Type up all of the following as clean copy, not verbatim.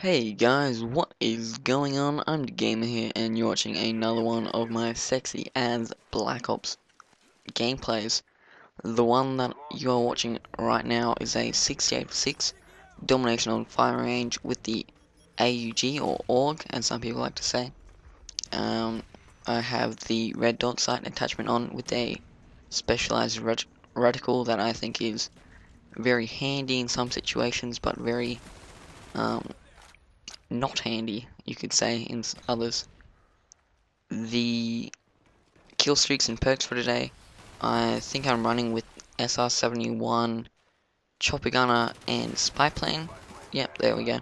Hey guys, what is going on? I'm the Gamer here, and you're watching another one of my sexy as Black Ops gameplays. The one that you're watching right now is a 68-6 domination on fire range with the AUG or AUG, as some people like to say. Um, I have the red dot sight attachment on with a specialized reticle that I think is very handy in some situations, but very um, not handy, you could say, in others. The kill streaks and perks for today, I think I'm running with SR-71, Chopper Gunner, and Spy Plane. Yep, there we go.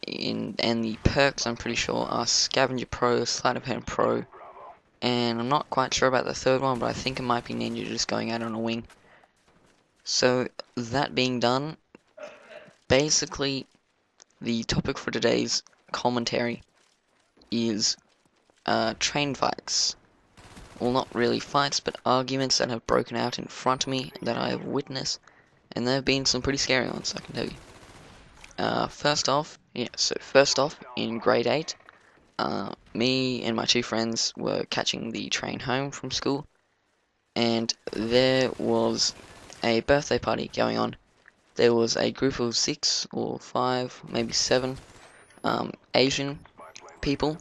And the perks, I'm pretty sure, are Scavenger Pro, Sleight of Hand Pro, and I'm not quite sure about the third one, but I think it might be Ninja just going out on a wing. So, that being done, basically, the topic for today's commentary is train fights. Well, not really fights, but arguments that have broken out in front of me that I have witnessed, and there have been some pretty scary ones, I can tell you. First off, in grade 8, me and my two friends were catching the train home from school, and there was a birthday party going on. There was a group of 6 or 5, maybe 7 Asian people,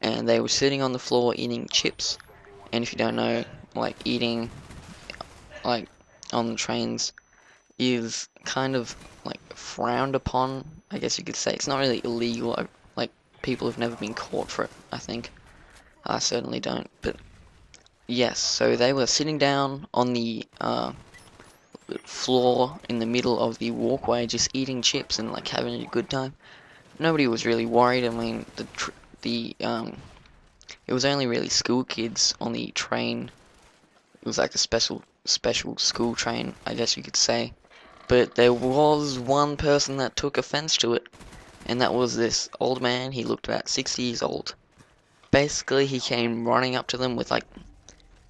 and they were sitting on the floor eating chips. And if you don't know, like, eating like on the trains is kind of like frowned upon, I guess you could say. It's not really illegal. Like, people have never been caught for it, I think. I certainly don't. But yes, so they were sitting down on the floor in the middle of the walkway, just eating chips and like having a good time. Nobody was really worried. I mean, it was only really school kids on the train. It was like a special school train, I guess you could say. But there was one person that took offense to it, and that was this old man. He looked about 60 years old. Basically, he came running up to them with like,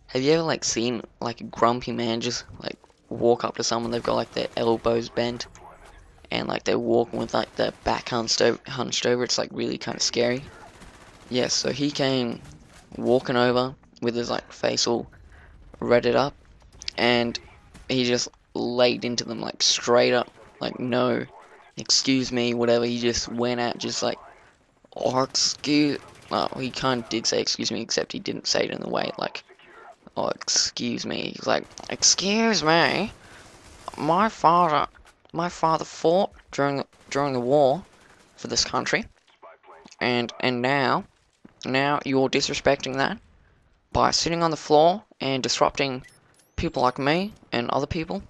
have you ever like seen like a grumpy man just like walk up to someone? They've got like their elbows bent, and like they're walking with like their back hunched over. It's like really kind of scary. Yes, so he came walking over with his like face all redded up, and he just laid into them like straight up, like, no, excuse me, whatever. He just went out just like, oh, excuse. Well, he kind of did say excuse me, except he didn't say it in the way like, oh, excuse me. He's like, excuse me, my father fought during the war for this country, and now you're disrespecting that by sitting on the floor and disrupting people like me and other people,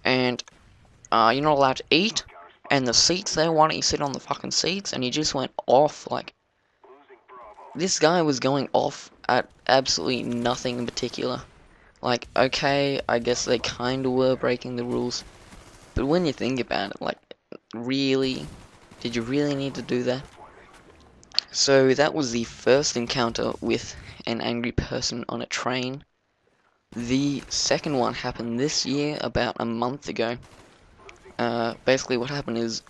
and you're not allowed to eat, and the seats there, why don't you sit on the fucking seats? And he just went off. Like, this guy was going off at absolutely nothing in particular. Like, okay, I guess they kinda were breaking the rules, but when you think about it, like, really, did you really need to do that? So that was the first encounter with an angry person on a train. The second one happened this year, about a month ago. Basically what happened is,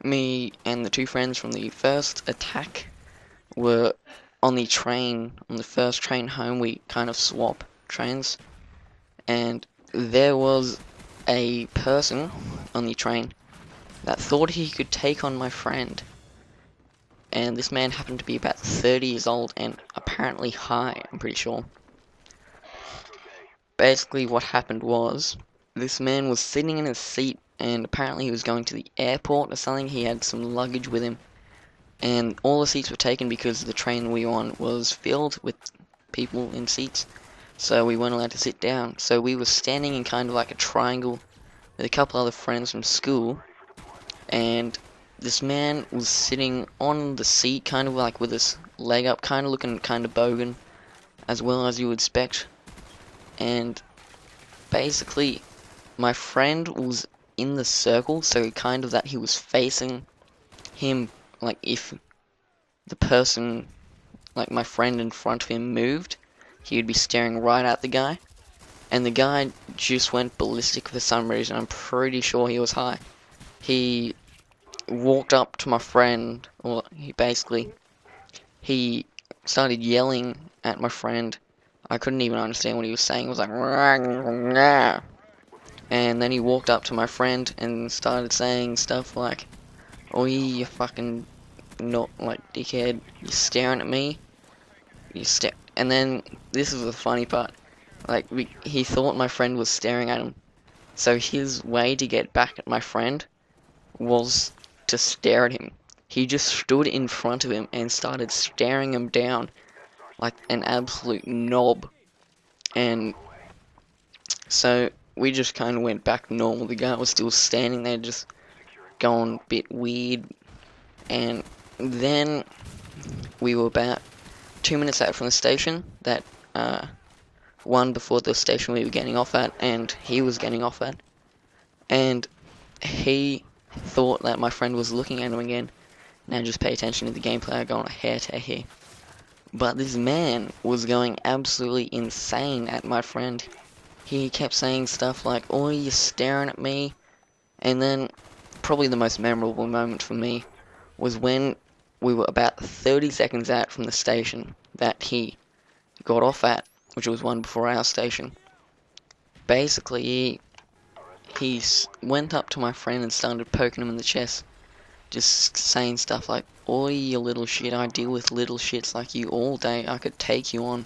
me and the two friends from the first attack were on the train, on the first train home. We kind of swap trains, and there was a person on the train that thought he could take on my friend. And this man happened to be about 30 years old and apparently high, I'm pretty sure. Basically what happened was, this man was sitting in his seat, and apparently he was going to the airport or something. He had some luggage with him, and all the seats were taken because the train we were on was filled with people in seats, so we weren't allowed to sit down. So we were standing in kind of like a triangle with a couple other friends from school, and this man was sitting on the seat, kind of like with his leg up, kind of looking kind of bogan, as well as you would expect. And basically, my friend was in the circle, so kind of that he was facing him, like if the person, like my friend in front of him, moved, he would be staring right at the guy. And the guy just went ballistic for some reason. I'm pretty sure he was high. he walked up to my friend, or he started yelling at my friend. I couldn't even understand what he was saying. It was like, "Rah." And then he walked up to my friend and started saying stuff like, "Oh, you fucking not like dickhead, you're staring at me." And then this is the funny part. Like he thought my friend was staring at him. So his way to get back at my friend was to stare at him. He just stood in front of him and started staring him down like an absolute knob. And so we just kind of went back normal. The guy was still standing there, just going a bit weird. And then we were about 2 minutes out from the station, that one before the station we were getting off at, and he was getting off at. And he thought that my friend was looking at him again. Now just pay attention to the gameplay, I go on a hair tear here. But this man was going absolutely insane at my friend. He kept saying stuff like, "Oh, you're staring at me." And then, probably the most memorable moment for me was when we were about 30 seconds out from the station that he got off at, which was one before our station. Basically, he went up to my friend and started poking him in the chest, just saying stuff like, "Oh, you little shit, I deal with little shits like you all day, I could take you on."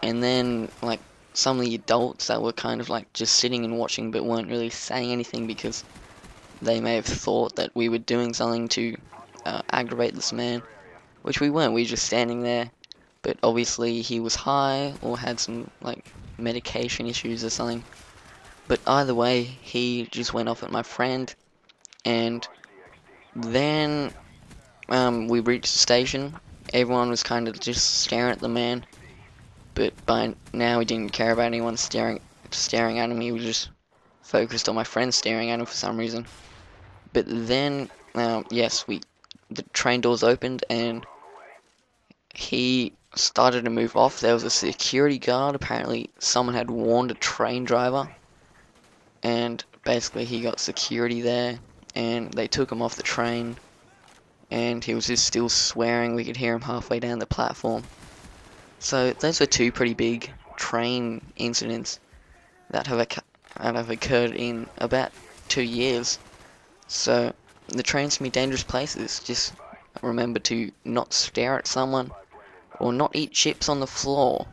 And then, like, some of the adults that were kind of like just sitting and watching but weren't really saying anything because they may have thought that we were doing something to aggravate this man, which we weren't, we were just standing there. But obviously he was high or had some like medication issues or something. But either way, he just went off at my friend, and then we reached the station. Everyone was kind of just staring at the man, but by now he didn't care about anyone staring at him. He was just focused on my friend staring at him for some reason. But then, yes, the train doors opened and he started to move off. There was a security guard. Apparently, someone had warned a train driver, and basically he got security there, and they took him off the train. And he was just still swearing. We could hear him halfway down the platform. So those were two pretty big train incidents that have occurred in about 2 years. So the trains can be dangerous places. Just remember to not stare at someone or not eat chips on the floor.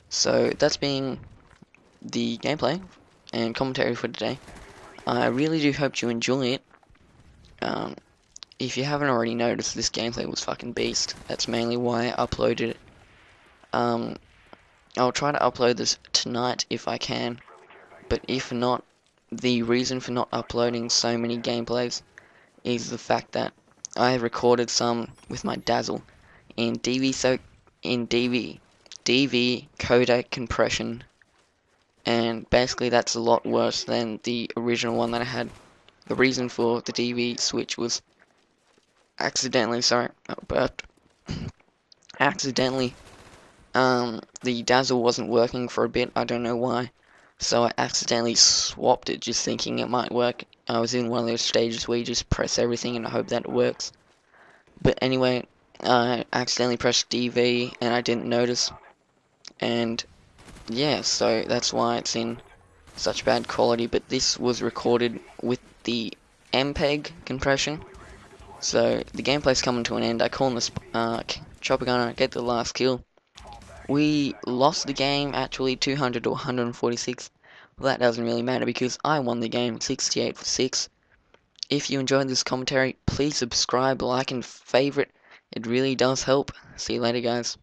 So that's been the gameplay and commentary for today. I really do hope you enjoy it. If you haven't already noticed, this gameplay was fucking beast. That's mainly why I uploaded it. I'll try to upload this tonight if I can, but if not, the reason for not uploading so many gameplays is the fact that I recorded some with my Dazzle in DV codec compression, and basically that's a lot worse than the original one that I had. The reason for the DV switch was accidentally, the Dazzle wasn't working for a bit, I don't know why, so I accidentally swapped it just thinking it might work. I was in one of those stages where you just press everything and hope that it works. But anyway, I accidentally pressed DV and I didn't notice, and yeah, so that's why it's in such bad quality. But this was recorded with the MPEG compression, so the gameplay's coming to an end. I call this chopper gunner, get the last kill. We lost the game actually 200 to 146. Well, that doesn't really matter because I won the game 68 for 6. If you enjoyed this commentary, please subscribe, like, and favorite. It really does help. See you later, guys.